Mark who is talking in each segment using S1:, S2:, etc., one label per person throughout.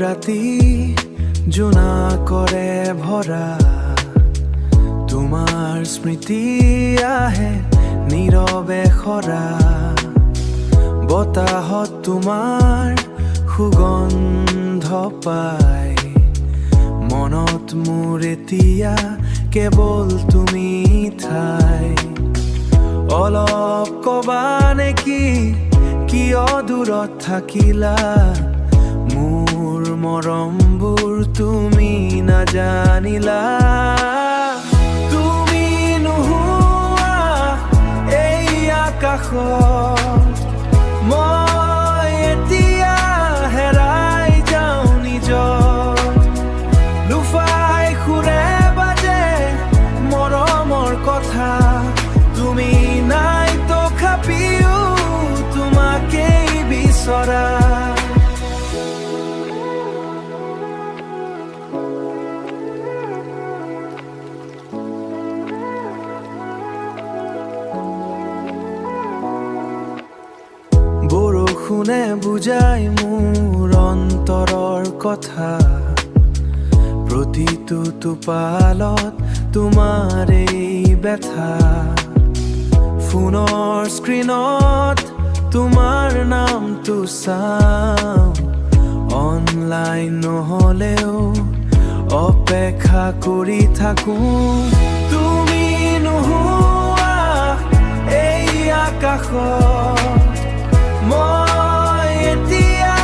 S1: ৰাতি জোনাকৰে ভৰা তোমাৰ স্মৃতি আহে নীৰৱে খৰা বতাহত তোমাৰ সুগন্ধ পাই মনত মোৰ এতিয়া কেৱল তুমি ঠাই অলপ কবা নেকি কিয় দূৰত থাকিলা মোৰ মৰমবোৰ তুমি নাজানিলা তুমি নোহোৱা এই আকাশত মই এতিয়া হেৰাই যাওঁ নিজৰ লুফাই সুৰে বাজে মৰমৰ কথা তুমি নাই তথাপিও তোমাকেই বিচৰা বৰষুণে বুজাই মোৰ অন্তৰৰ কথা প্ৰতিটো টোপালত তোমাৰ এই ব্যথা ফোনৰ স্ক্ৰীনত তোমাৰ নামটো চাওঁ অনলাইন নহ'লেও অপেক্ষা কৰি থাকোঁ তুমি নোহোৱা এই আকাশত মই এতিয়া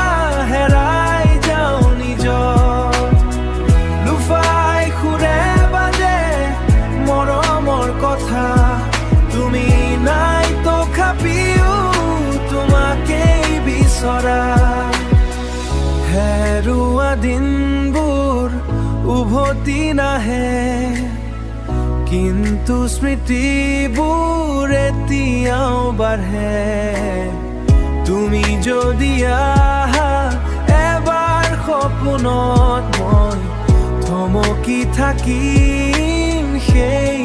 S1: হেৰাই যাওঁ নিজৰ লুফাই সুৰে বাজে মৰমৰ কথা তুমি নাই তথাপিও তোমাকেই বিচৰা হেৰুৱা দিনবোৰ উভতি নাহে কিন্তু স্মৃতিবোৰ এতিয়াও বাঢ়ে তুমি যদি আহা এবাৰ সপোনত মই থমকি থাকিম সেই